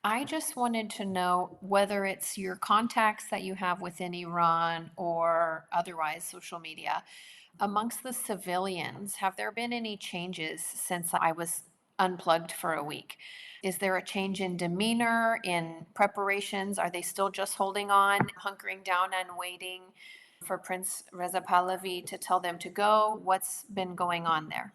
I just wanted to know whether it's your contacts that you have within Iran or otherwise social media. Amongst the civilians, have there been any changes since I was unplugged for a week? Is there a change in demeanor, in preparations? Are they still just holding on, hunkering down and waiting for Prince Reza Pahlavi to tell them to go? What's been going on there?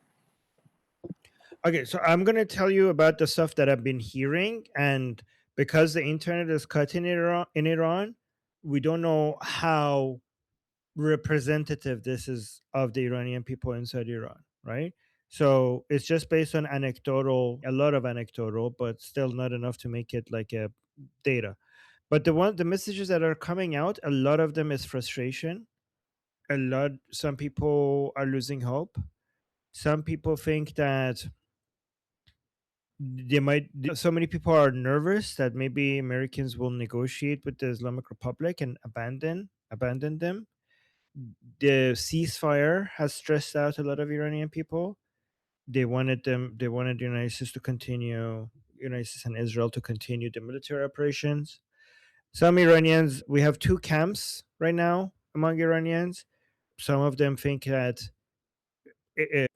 Okay, so I'm gonna tell you about the stuff that I've been hearing, and because the internet is cut in Iran, we don't know how representative this is of the Iranian people inside Iran, right? So it's just based on anecdotal, a lot of anecdotal, but still not enough to make it like a data. But the messages that are coming out, a lot of them is frustration. Some people are losing hope. Some people think that they might so many people are nervous that maybe Americans will negotiate with the Islamic Republic and abandon them. The ceasefire has stressed out a lot of Iranian people. They wanted the United States and Israel to continue the military operations. Some Iranians, we have two camps right now among Iranians. Some of them think that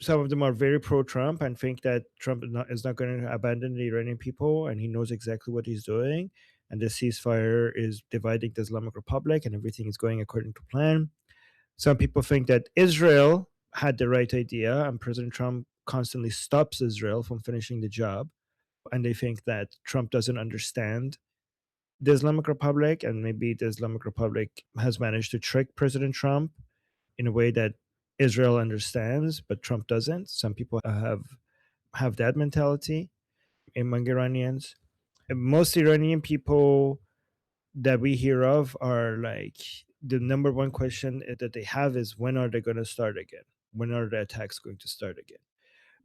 some of them are very pro-Trump and think that Trump is not going to abandon the Iranian people, and he knows exactly what he's doing. And the ceasefire is dividing the Islamic Republic, and everything is going according to plan. Some people think that Israel had the right idea, and President Trump constantly stops Israel from finishing the job. And they think that Trump doesn't understand the Islamic Republic, and maybe the Islamic Republic has managed to trick President Trump in a way that Israel understands, but Trump doesn't. Some people have that mentality among Iranians. And most Iranian people that we hear of are like, the number one question that they have is, when are they going to start again? When are the attacks going to start again?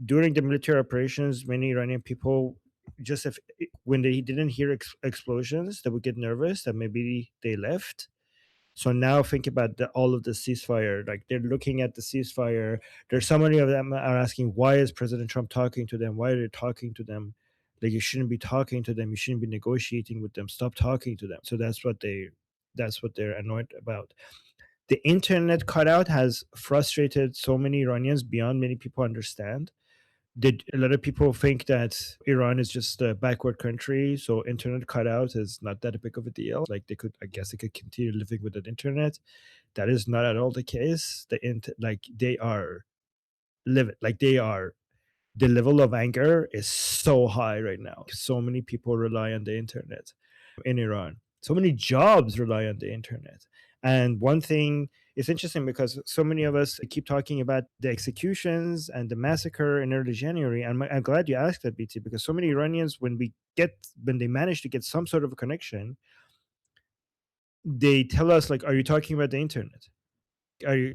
During the military operations, many Iranian people, just if when they didn't hear explosions, they would get nervous that maybe they left. So now think about all of the ceasefire. Like, they're looking at the ceasefire. There's so many of them are asking, why is President Trump talking to them? Why are they talking to them? Like, you shouldn't be talking to them. You shouldn't be negotiating with them. Stop talking to them. So that's what they're annoyed about. The internet cutout has frustrated so many Iranians beyond many people understand. A lot of people think that Iran is just a backward country, so internet cutout is not that big of a deal. Like, I guess they could continue living with the internet. That is not at all the case. Like, they are livid. Like, they are. The level of anger is so high right now. So many people rely on the internet in Iran. So many jobs rely on the internet. And one thing, it's interesting because so many of us keep talking about the executions and the massacre in early January. And I'm glad you asked that, BT, because so many Iranians, when they manage to get some sort of a connection, they tell us, like, are you talking about the internet?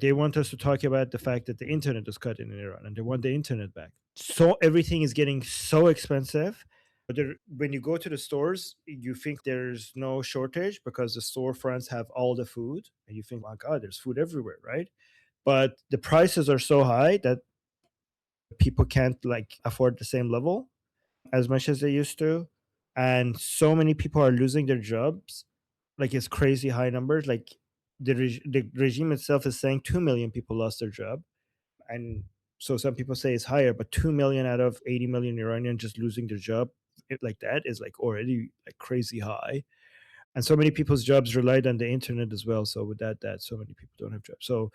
They want us to talk about the fact that the internet is cut in Iran, and they want the internet back. So everything is getting so expensive. But when you go to the stores, you think there's no shortage because the storefronts have all the food, and you think, my God, there's food everywhere, right? But the prices are so high that people can't like afford the same level as much as they used to, and so many people are losing their jobs. Like, it's crazy high numbers. Like, the regime itself is saying 2 million people lost their job, and so some people say it's higher, but 2 million out of 80 million Iranian just losing their job, like that is like already like crazy high. And so many people's jobs relied on the internet as well. So with that, so many people don't have jobs. So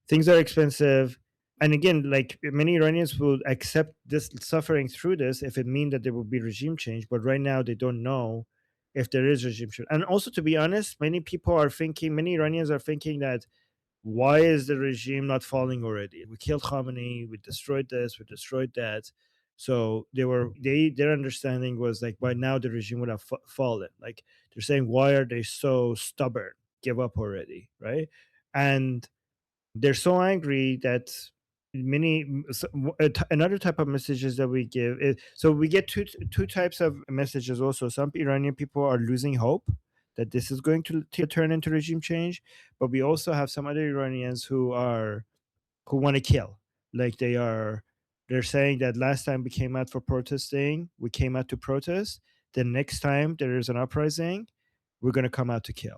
things are expensive. And again, like, many Iranians will accept this suffering through this if it means that there will be regime change. But right now, they don't know if there is regime change. And also, to be honest, many Iranians are thinking that, why is the regime not falling already? We killed Khamenei, we destroyed this, we destroyed that. So their understanding was like, by now the regime would have fallen. Like, they're saying, why are they so stubborn? Give up already, right? And they're so angry that another type of messages that we give is, so we get two types of messages also. Some Iranian people are losing hope that this is going to turn into regime change, but we also have some other Iranians who want to kill. Like, they're saying that last time we came out to protest, the next time there is an uprising, we're going to come out to kill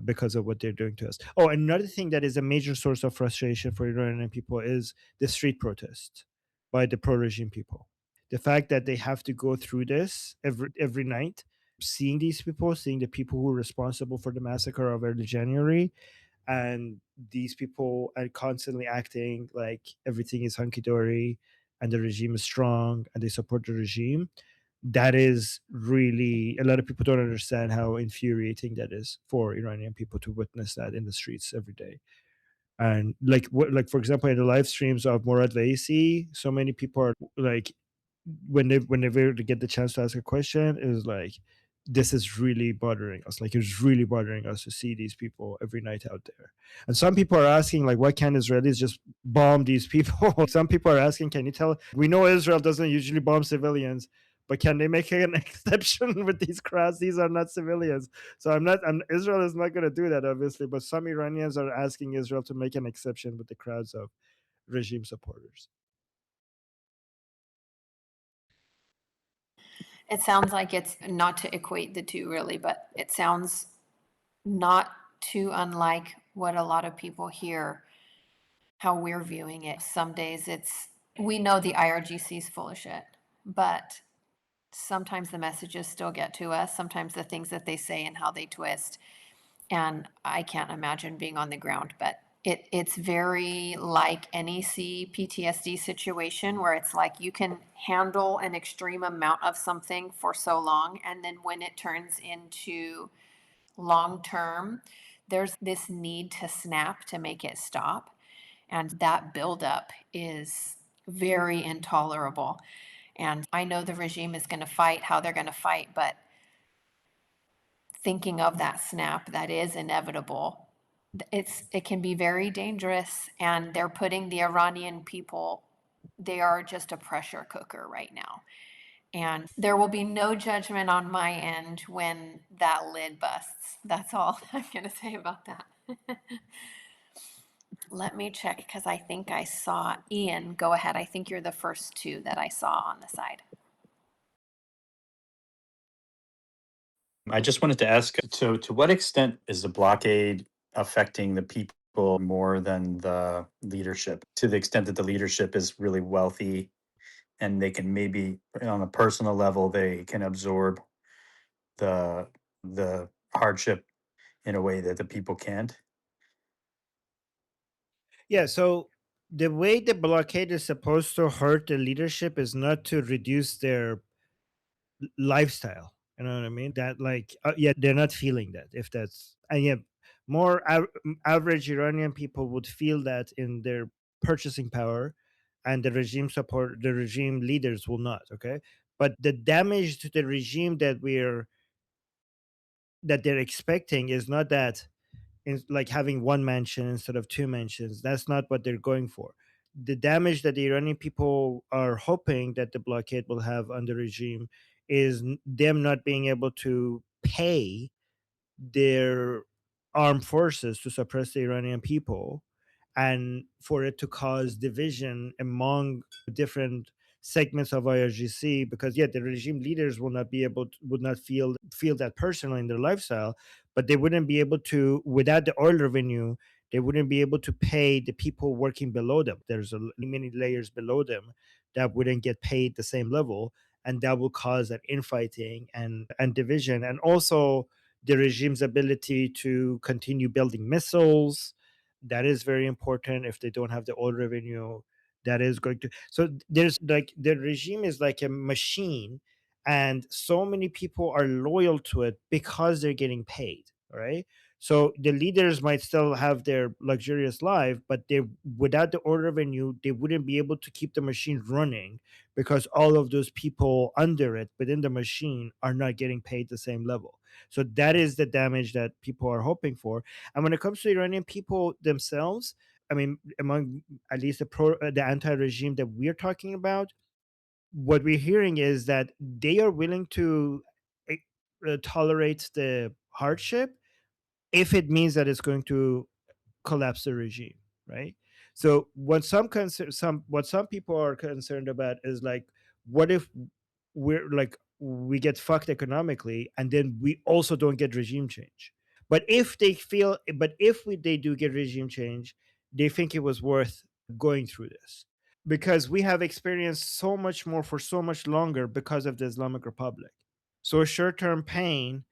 because of what they're doing to us. Oh, another thing that is a major source of frustration for Iranian people is the street protest by the pro-regime people. The fact that they have to go through this every night, seeing these people, seeing the people who were responsible for the massacre of early January, and these people are constantly acting like everything is hunky dory and the regime is strong and they support the regime. That is really, a lot of people don't understand how infuriating that is for Iranian people to witness that in the streets every day. And like what, like for example, in the live streams of Murad Vaisi, so many people are like, whenever they get the chance to ask a question, it was like, this is really bothering us. Like it's really bothering us to see these people every night out there. And some people are asking, like, why can't Israelis just bomb these people? Some people are asking, can you tell? We know Israel doesn't usually bomb civilians, but can they make an exception with these crowds? These are not civilians. So Israel is not going to do that, obviously. But some Iranians are asking Israel to make an exception with the crowds of regime supporters. It sounds like it's not to equate the two really, but it sounds not too unlike what a lot of people hear, how we're viewing it. Some days we know the IRGC is full of shit, but sometimes the messages still get to us. Sometimes the things that they say and how they twist. And I can't imagine being on the ground, but it's very like NEC PTSD situation where it's like you can handle an extreme amount of something for so long. And then when it turns into long term, there's this need to snap to make it stop. And that buildup is very intolerable. And I know the regime is going to fight how they're going to fight, but thinking of that snap that is inevitable, it can be very dangerous. And they're putting the Iranian people, they are just a pressure cooker right now. And there will be no judgment on my end when that lid busts. That's all I'm going to say about that. Let me check because I think I saw Ian. Go ahead. I think you're the first two that I saw on the side. I just wanted to ask, so to what extent is the blockade affecting the people more than the leadership? To the extent that the leadership is really wealthy and they can maybe on a personal level they can absorb the hardship in a way that the people can't. Yeah, so the way the blockade is supposed to hurt the leadership is not to reduce their lifestyle. You know what I mean? That like, yeah, they're not feeling that. If that's, and yeah, more average Iranian people would feel that in their purchasing power, and the regime leaders will not. Okay, but the damage to the regime that they're expecting is not that, like having one mansion instead of two mansions. That's not what they're going for. The damage that the Iranian people are hoping that the blockade will have on the regime is them not being able to pay their armed forces to suppress the Iranian people, and for it to cause division among different segments of IRGC, because yeah, the regime leaders will not be able to, would not feel that personally in their lifestyle, but they wouldn't be able to, without the oil revenue, they wouldn't be able to pay the people working below them. There's many layers below them that wouldn't get paid the same level, and that will cause that infighting and division, and also the regime's ability to continue building missiles. That is very important. If they don't have the oil revenue, that is going to, so there's like, the regime is like a machine, and so many people are loyal to it because they're getting paid, right? So the leaders might still have their luxurious life, but they, without the oil revenue, they wouldn't be able to keep the machine running, because all of those people under it within the machine are not getting paid the same level. So that is the damage that people are hoping for. And when it comes to Iranian people themselves, I mean, among at least the anti-regime that we're talking about, what we're hearing is that they are willing to eh, tolerate the hardship if it means that it's going to collapse the regime, right? So what some people are concerned about is like, what if we're like, we get fucked economically, and then we also don't get regime change. But if they do get regime change, they think it was worth going through this, because we have experienced so much more for so much longer because of the Islamic Republic. So short-term pain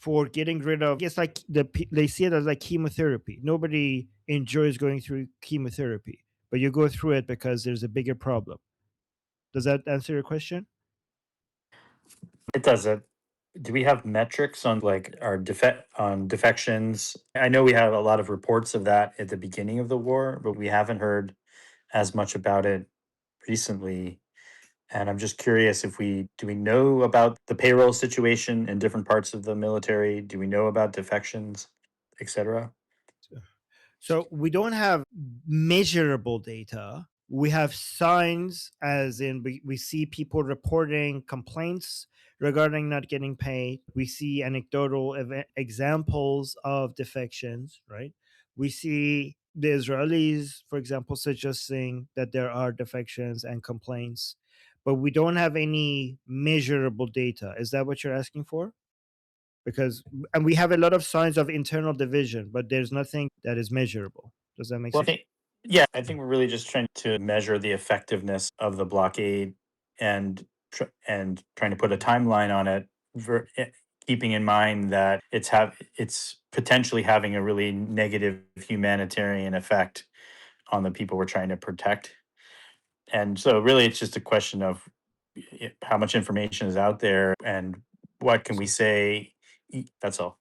for getting rid of, it's like they see it as like chemotherapy. Nobody enjoys going through chemotherapy, but you go through it because there's a bigger problem. Does that answer your question? It does it. Do we have metrics on like our defections? I know we have a lot of reports of that at the beginning of the war, but we haven't heard as much about it recently. And I'm just curious, if we do we know about the payroll situation in different parts of the military? Do we know about defections, etc.? So we don't have measurable data. We have signs, as in we see people reporting complaints regarding not getting paid. We see anecdotal examples of defections, right? We see the Israelis, for example, suggesting that there are defections and complaints, but we don't have any measurable data. Is that what you're asking for? Because, and we have a lot of signs of internal division, but there's nothing that is measurable. Does that make Well, I sense? think, yeah, I think we're really just trying to measure the effectiveness of the blockade and and trying to put a timeline on it, keeping in mind that it's potentially having a really negative humanitarian effect on the people we're trying to protect. And so, really, it's just a question of how much information is out there and what can we say. That's all.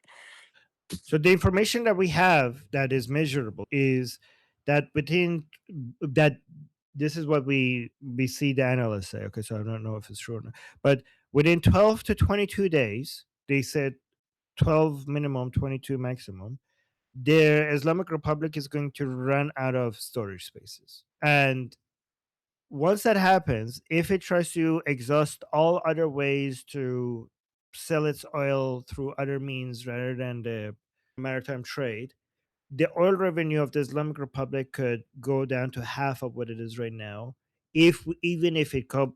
So the information that we have that is measurable is that within that, this is what we see the analysts say. Okay, so I don't know if it's true or not, but within 12 to 22 days, they said 12 minimum, 22 maximum, their Islamic Republic is going to run out of storage spaces. And once that happens, if it tries to exhaust all other ways to sell its oil through other means rather than the maritime trade, the oil revenue of the Islamic Republic could go down to half of what it is right now. If even if it could,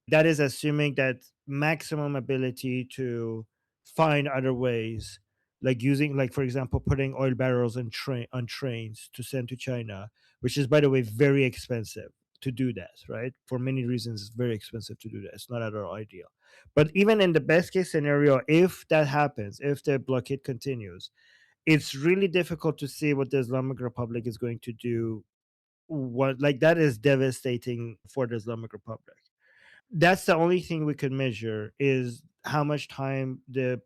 that is assuming that maximum ability to find other ways, like using, like for example, putting oil barrels on trains to send to China, which is, by the way, very expensive to do that, right? For many reasons, it's very expensive to do that. It's not at all ideal. But even in the best case scenario, if that happens, if the blockade continues, it's really difficult to see what the Islamic Republic is going to do. What, like, that is devastating for the Islamic Republic. That's the only thing we could measure, is how much time the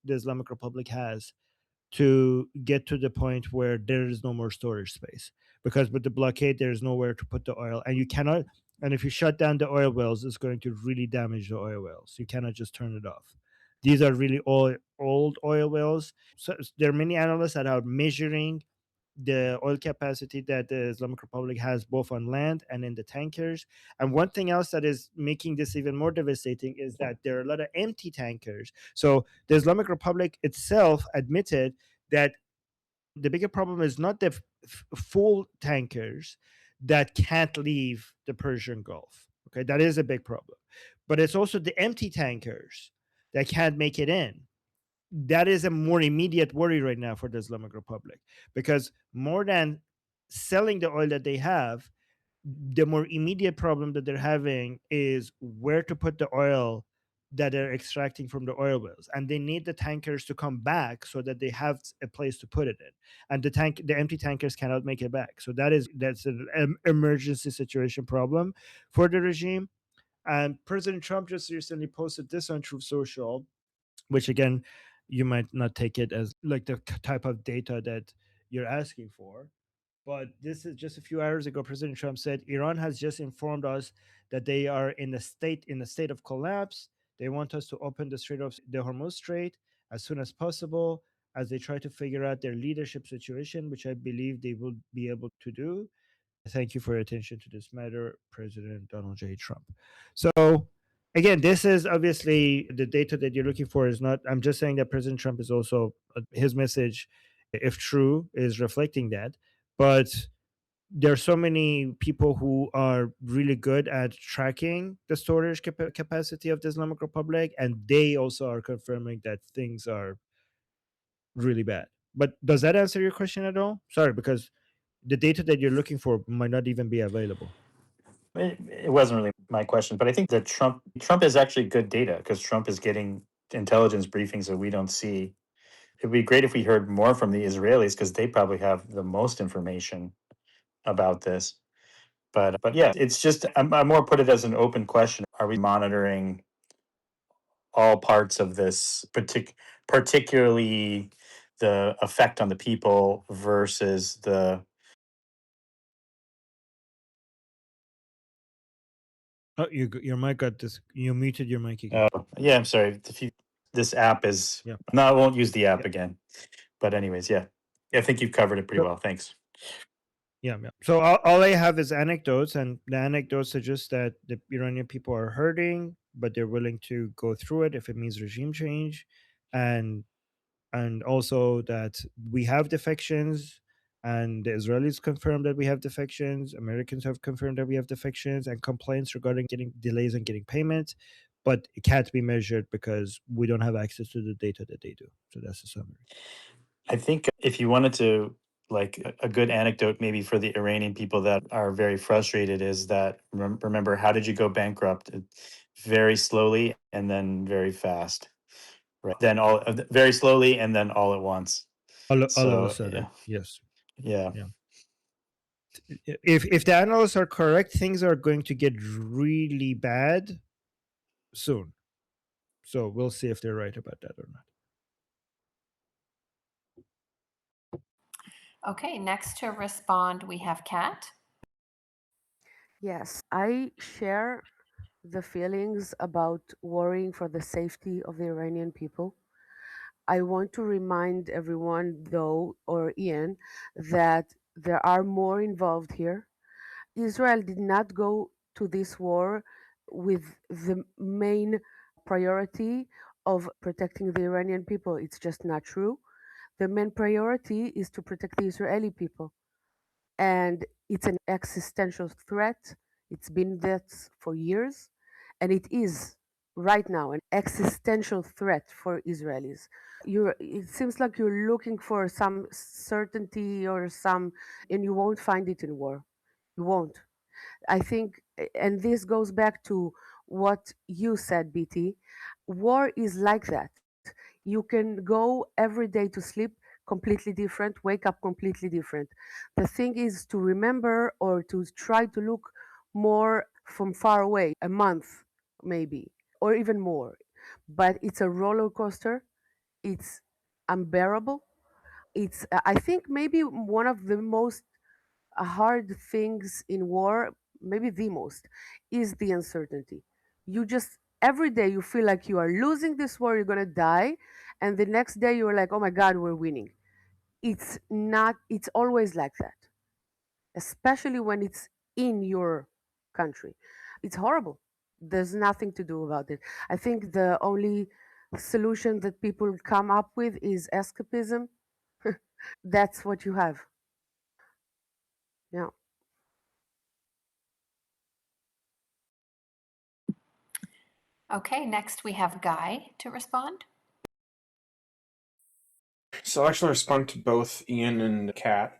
Islamic Republic has to get to the point where there is no more storage space. Because with the blockade, there is nowhere to put the oil, and you cannot. And if you shut down the oil wells, it's going to really damage the oil wells. You cannot just turn it off. These are really old oil wells. So there are many analysts that are measuring the oil capacity that the Islamic Republic has both on land and in the tankers. And one thing else that is making this even more devastating is that there are a lot of empty tankers. So the Islamic Republic itself admitted that the bigger problem is not the full tankers that can't leave the Persian Gulf. Okay, that is a big problem. But it's also the empty tankers that can't make it in. That is a more immediate worry right now for the Islamic Republic, because more than selling the oil that they have, the more immediate problem that they're having is where to put the oil that they're extracting from the oil wells, and they need the tankers to come back so that they have a place to put it in, and the empty tankers cannot make it back. So that's an emergency situation problem for the regime. And President Trump just recently posted this on Truth Social, which again, you might not take it as like the type of data that you're asking for. But this is just a few hours ago. President Trump said Iran has just informed us that they are in a state of collapse. They want us to open the Hormuz Strait as soon as possible, as they try to figure out their leadership situation, which I believe they will be able to do. Thank you for your attention to this matter, President Donald J. Trump. So, again, this is obviously the data that you're looking for is not. I'm just saying that President Trump is also his message, if true, is reflecting that. But there are so many people who are really good at tracking the storage capacity of the Islamic Republic, and they also are confirming that things are really bad. But does that answer your question at all? Sorry, because the data that you're looking for might not even be available. It wasn't really my question, but I think that Trump is actually good data because Trump is getting intelligence briefings that we don't see. It'd be great if we heard more from the Israelis because they probably have the most information about this. But yeah, it's just I more put it as an open question. Are we monitoring all parts of this, particularly the effect on the people versus the Oh, your mic got this. You muted your mic again. yeah, I'm sorry. This app is Yeah. no, I won't use the app Yeah. again. But anyways, yeah. I think you've covered it pretty So, well. Thanks. yeah. So all I have is anecdotes, and the anecdotes suggest that the Iranian people are hurting, but they're willing to go through it if it means regime change, and also that we have defections, and the Israelis confirm that we have defections. Americans have confirmed that we have defections and complaints regarding getting delays and getting payments, but it can't be measured because we don't have access to the data that they do. So that's the summary. I think if you wanted to, like a good anecdote maybe for the Iranian people that are very frustrated is that remember, how did you go bankrupt? Very slowly and then very fast. Right. Then very slowly and then all at once. All of a So sudden, yes. yeah. Yeah. If the analysts are correct, things are going to get really bad soon. So we'll see if they're right about that or not. Okay, next to respond, we have Kat. Yes, I share the feelings about worrying for the safety of the Iranian people. I want to remind everyone, though, or Ian, that there are more involved here. Israel did not go to this war with the main priority of protecting the Iranian people. It's just not true. The main priority is to protect the Israeli people. And it's an existential threat. It's been that for years. And it is right now an existential threat for Israelis. It seems like you're looking for some certainty or and you won't find it in war. You won't. I think, and this goes back to what you said, BT. War is like that. You can go every day to sleep completely different, wake up completely different. The thing is to remember or to try to look more from far away, a month maybe, or even more. But it's a roller coaster. It's unbearable. I think, maybe one of the most hard things in war, maybe the most, is the uncertainty. You just, every day you feel like you are losing this war, you're gonna die, and the next day you're like, oh my God, we're winning. It's not, it's always like that, especially when it's in your country. It's horrible. There's nothing to do about it. I think the only solution that people come up with is escapism. That's what you have. Yeah. Okay, next we have Guy to respond. So I'll actually respond to both Ian and Kat.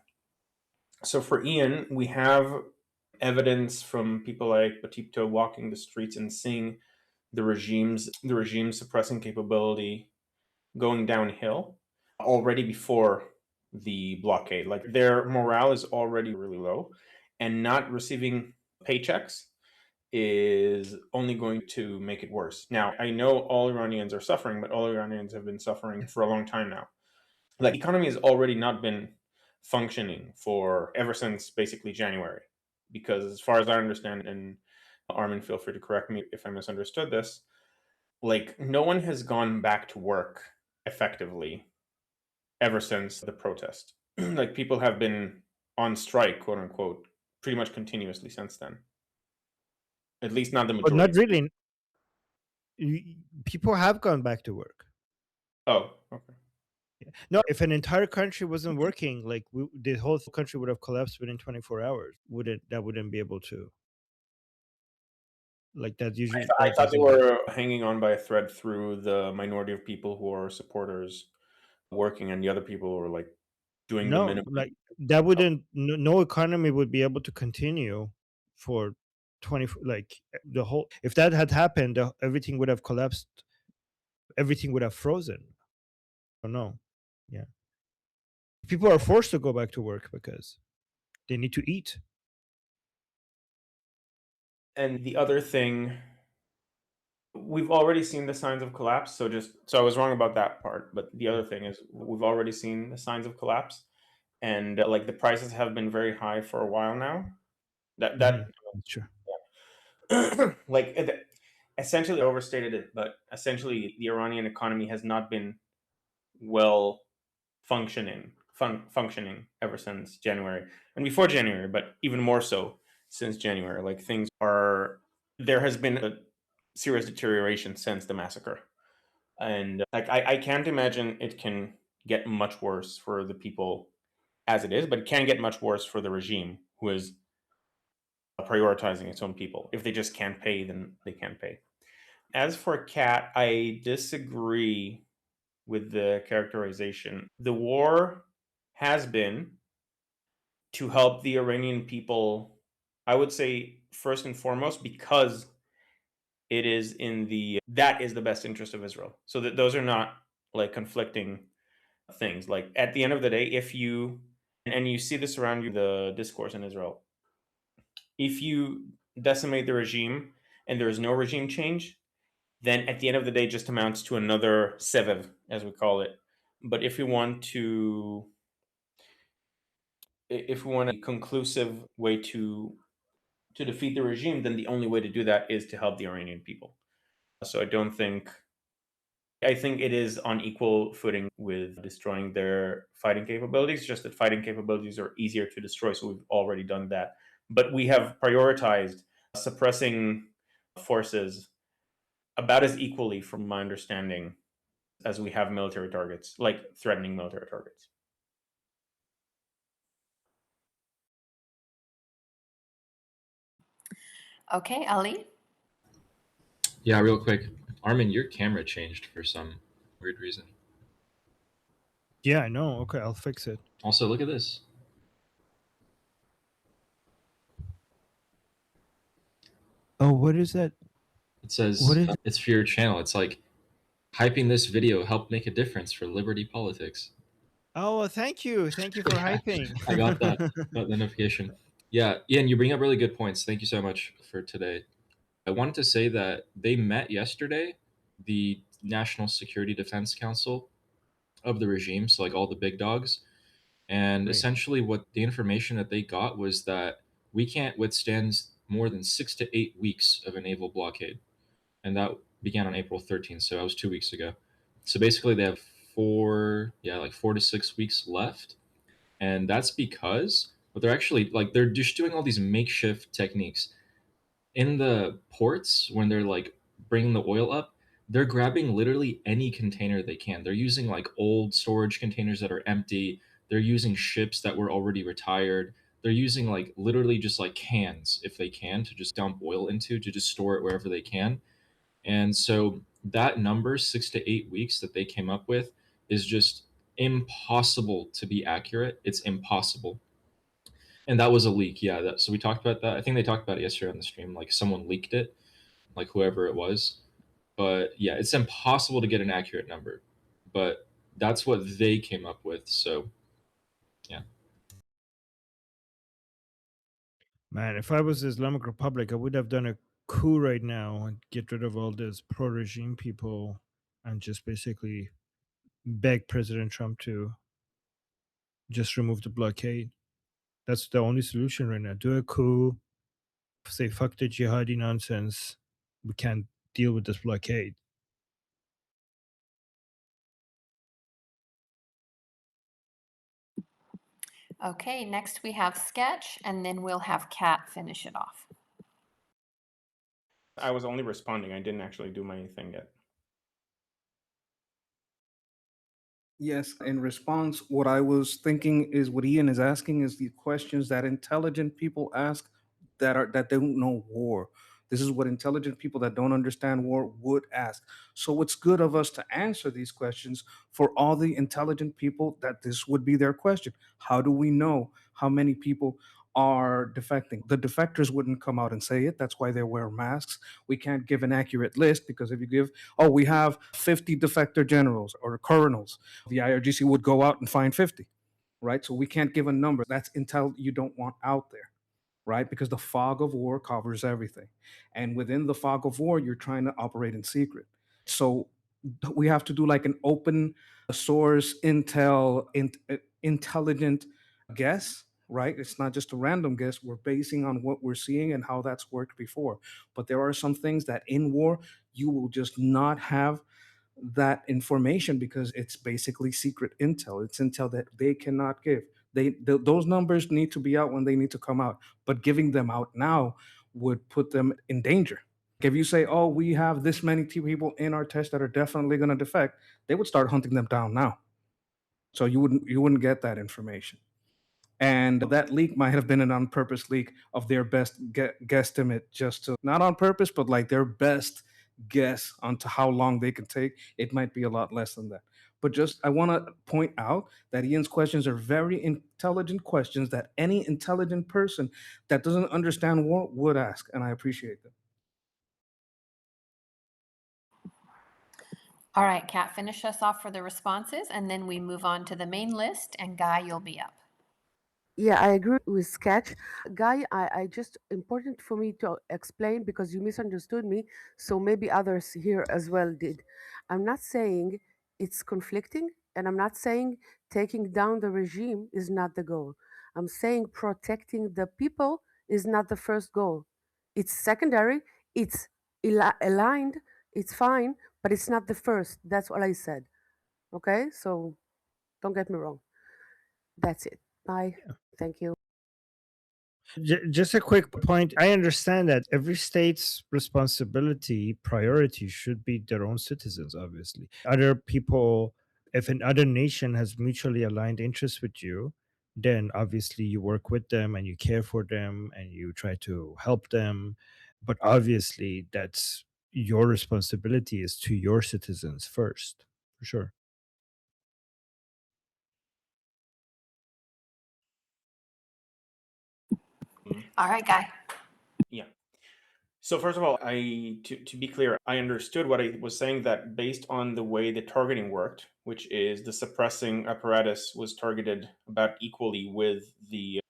So for Ian, we have evidence from people like Batipto walking the streets and seeing the regime suppressing capability going downhill already before the blockade. Like, their morale is already really low, and not receiving paychecks is only going to make it worse. Now, I know all Iranians are suffering, but all Iranians have been suffering for a long time now. Like, the economy has already not been functioning for ever since basically January, because as far as I understand, and Armin, feel free to correct me if I misunderstood this, like, no one has gone back to work effectively ever since the protest. Like, people have been on strike, quote unquote, pretty much continuously since then. At least not the But majority. not really. People have gone back to work. Oh, okay. No, if an entire country wasn't working, like the whole country would have collapsed within 24 hours. Wouldn't be able to. Like that usually I that thought they doesn't. were hanging on by a thread through the minority of people who are supporters working, and the other people were like doing the No, minimum. like that wouldn't. No economy would be able to continue for 20. Like the whole. If that had happened, everything would have collapsed. Everything would have frozen. Oh no, yeah. People are forced to go back to work because they need to eat. And the other thing, we've already seen the signs of collapse. So I was wrong about that part. But the other thing is, we've already seen the signs of collapse, and like the prices have been very high for a while now. That Mhm. That's true. like essentially overstated it, but essentially the Iranian economy has not been well functioning ever since January, and before January, but even more so since January. Like things are, there has been a serious deterioration since the massacre, and like I can't imagine it can get much worse for the people as it is, but it can get much worse for the regime who is prioritizing its own people. If they just can't pay, then they can't pay. As for Cat, I disagree with the characterization. The war has been to help the Iranian people, I would say first and foremost, because it is in the that is the best interest of Israel. So that those are not like conflicting things. Like at the end of the day, if you and you see this around you, the discourse in Israel, if you decimate the regime and there is no regime change, then at the end of the day just amounts to another sevev, as we call it. But if we want a conclusive way to defeat the regime, then the only way to do that is to help the Iranian people. So I think it is on equal footing with destroying their fighting capabilities, just that fighting capabilities are easier to destroy, so we've already done that. But we have prioritized suppressing forces about as equally, from my understanding, as we have military targets, like threatening military targets. Okay, Ali? Yeah, real quick. Armin, your camera changed for some weird reason. Yeah, I know. Okay, I'll fix it. Also, look at this. Oh, what is that? It says What is? it's for your channel. It's like hyping this video helped make a difference for liberty politics. Oh, thank you for Yeah, hyping. I got that notification. Yeah, Ian, you bring up really good points. Thank you so much for today. I wanted to say that they met yesterday, the National Security Defense Council of the regime, so like all the big dogs. And Right. essentially, what the information that they got was that we can't withstand more than 6 to 8 weeks of a naval blockade. And that began on April 13th. So that was 2 weeks ago. So basically, they have like 4 to 6 weeks left. And that's because what they're actually like, they're just doing all these makeshift techniques in the ports when they're like bringing the oil up. They're grabbing literally any container they can. They're using like old storage containers that are empty. They're using ships that were already retired. They're using like literally just like cans if they can to just dump oil into to just store it wherever they can. And so that number 6 to 8 weeks that they came up with is just impossible to be accurate. It's impossible. And that was a leak. Yeah. So we talked about that. I think they talked about it yesterday on the stream. Like someone leaked it, like whoever it was. But yeah, it's impossible to get an accurate number. But that's what they came up with. So yeah. Man, if I was the Islamic Republic, I would have done a coup right now and get rid of all these pro-regime people and just basically beg President Trump to just remove the blockade. That's the only solution right now. Do a coup, say fuck the jihadi nonsense. We can't deal with this blockade. Okay, next we have Sketch, and then we'll have Kat finish it off. I was only responding. I didn't actually do my thing yet. Yes, in response, what I was thinking is what Ian is asking is the questions that intelligent people ask that don't know war. This is what intelligent people that don't understand war would ask. So it's good of us to answer these questions for all the intelligent people that this would be their question. How do we know how many people are defecting? The defectors wouldn't come out and say it. That's why they wear masks. We can't give an accurate list because if you give, oh, we have 50 defector generals or colonels, the IRGC would go out and find 50, right? So we can't give a number. That's intel you don't want out there, right? Because the fog of war covers everything. And within the fog of war, you're trying to operate in secret. So we have to do like an open source intelligent guess, right? It's not just a random guess. We're basing on what we're seeing and how that's worked before. But there are some things that in war, you will just not have that information because it's basically secret intel. It's intel that they cannot give. Those numbers need to be out when they need to come out, but giving them out now would put them in danger. If you say, "Oh, we have this many people in our test that are definitely going to defect," they would start hunting them down now. So you wouldn't get that information. And that leak might have been an on purpose leak of their best guesstimate, just to not on purpose, but like their best guess onto how long they can take. It might be a lot less than that. But just I want to point out that Ian's questions are very intelligent questions that any intelligent person that doesn't understand war would ask, and I appreciate them. All right, Kat, finish us off for the responses, and then we move on to the main list, and Guy, you'll be up. Yeah, I agree with Sketch. Guy, I just important for me to explain because you misunderstood me, so maybe others here as well did. I'm not saying it's conflicting, and I'm not saying taking down the regime is not the goal. I'm saying protecting the people is not the first goal. It's secondary, it's aligned, it's fine, but it's not the first. That's what I said. Okay? So don't get me wrong. That's it. Bye. Thank you. Just a quick point. I understand that every state's responsibility priority should be their own citizens, obviously. Other people, if another nation has mutually aligned interests with you, then obviously you work with them and you care for them and you try to help them. But obviously, that's your responsibility is to your citizens first, for sure. All right, Guy. Yeah. So first of all, to be clear, I understood what I was saying, that based on the way the targeting worked, which is the suppressing apparatus was targeted about equally with the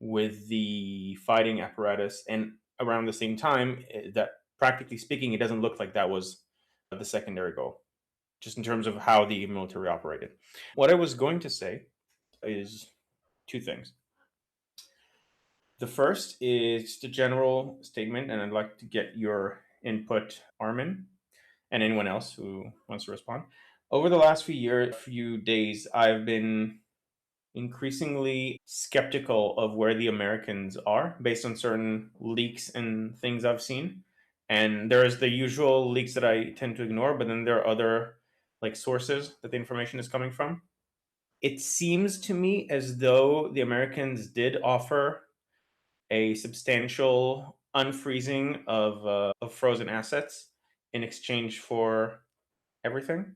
fighting apparatus, and around the same time, that practically speaking, it doesn't look like that was the secondary goal, just in terms of how the military operated. What I was going to say is two things. The first is just a general statement, and I'd like to get your input, Armin, and anyone else who wants to respond. Over the last few days, I've been increasingly skeptical of where the Americans are based on certain leaks and things I've seen. And there's the usual leaks that I tend to ignore, but then there are other like sources that the information is coming from. It seems to me as though the Americans did offer a substantial unfreezing of frozen assets in exchange for everything.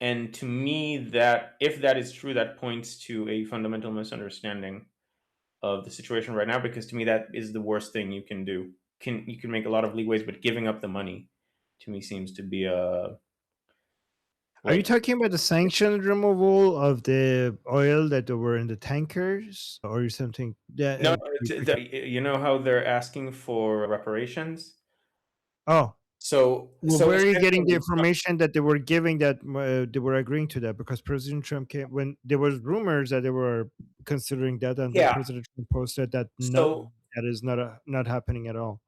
And to me, that if that is true, that points to a fundamental misunderstanding of the situation right now, because to me that is the worst thing you can do. You can make a lot of leeways, but giving up the money to me seems to be a Are you talking about the sanction removal of the oil that were in the tankers or something? Yeah. no. You know how they're asking for reparations. Oh, So well, so where are you getting the essentially, information that they were giving that they were agreeing to that? Because President Trump came when there was rumors that they were considering that, and then yeah. President Trump posted that no, So that is not happening at all.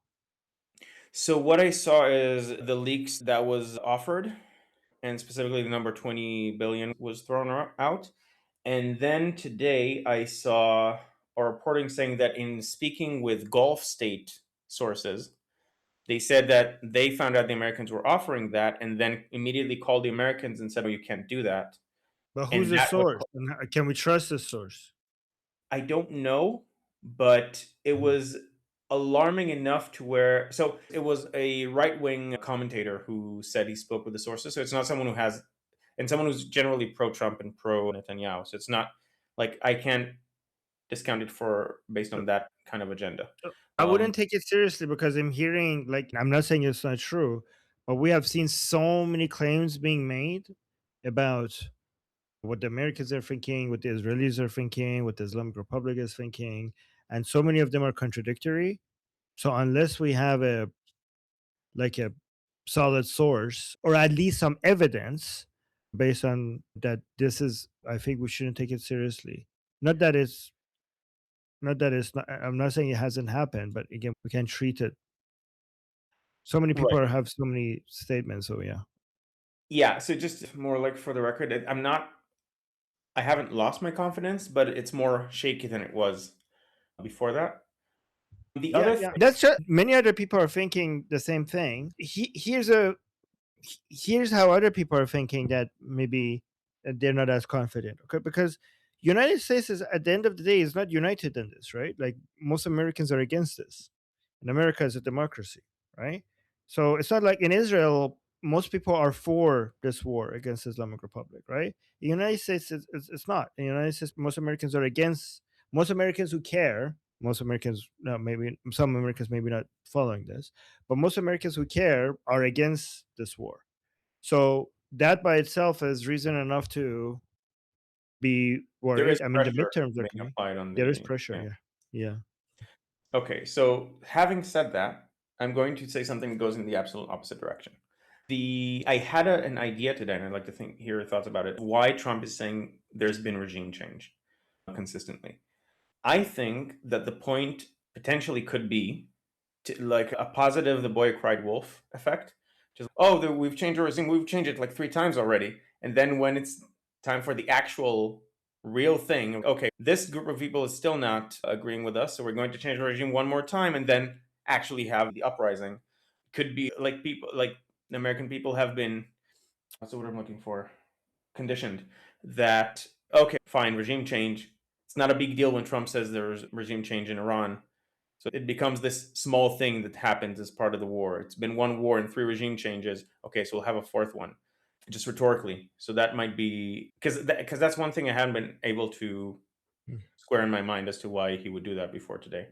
So what I saw is the leaks that was offered, and specifically the number 20 billion was thrown out. And then today I saw a reporting saying that in speaking with Gulf state sources, they said that they found out the Americans were offering that and then immediately called the Americans and said, "Oh, you can't do that." But who's And the that would, source? And can we trust the source? I don't know, but it was alarming enough to where, so it was a right wing commentator who said he spoke with the sources. So it's not someone who has, and someone who's generally pro Trump and pro Netanyahu. So it's not like I can't discount it for based on that kind of agenda. I wouldn't take it seriously because I'm hearing, like, I'm not saying it's not true, but we have seen so many claims being made about what the Americans are thinking, what the Israelis are thinking, what the Islamic Republic is thinking, and so many of them are contradictory. So unless we have a solid source or at least some evidence based on that, this is, I think we shouldn't take it seriously. Not that it's not, I'm not saying it hasn't happened, but again, we can treat it. So many people Right. have so many statements. So yeah. Yeah. So just more like for the record, I haven't lost my confidence, but it's more shaky than it was before that. The Yeah, other yeah. thing, That's just, many other people are thinking the same thing. Here's how other people are thinking that maybe they're not as confident. Okay, because United States is, at the end of the day, is not united in this, right? Like, most Americans are against this, and America is a democracy, right? So it's not like in Israel most people are for this war against the Islamic Republic, right? The United States it's not. In the United States, most Americans are against. Most Americans who care, most Americans, no, maybe some Americans maybe not following this, but most Americans who care are against this war. So that by itself is reason enough to be there is worried. I mean, the pressure midterms are being coming. applied on There is the. pressure. Yeah. Yeah. Yeah. Okay, so having said that, I'm going to say something that goes in the absolute opposite direction. I had an idea today, and I'd like to hear your thoughts about it. Why Trump is saying there's been regime change consistently. I think that the point potentially could be like a positive "the boy cried wolf" effect. Just, oh, we've changed our regime, we've changed it like 3 times already, and then when it's time for the actual real thing, okay, this group of people is still not agreeing with us, so we're going to change the regime one more time, and then actually have the uprising. Could be like people, like American people have been. That's what I'm looking for. Conditioned that, okay, fine, regime change. It's not a big deal when Trump says there's regime change in Iran. So it becomes this small thing that happens as part of the war. It's been one war and 3 regime changes. Okay, so we'll have a fourth one, just rhetorically. So that might be because that's one thing I haven't been able to Mm. square in my mind as to why he would do that before today.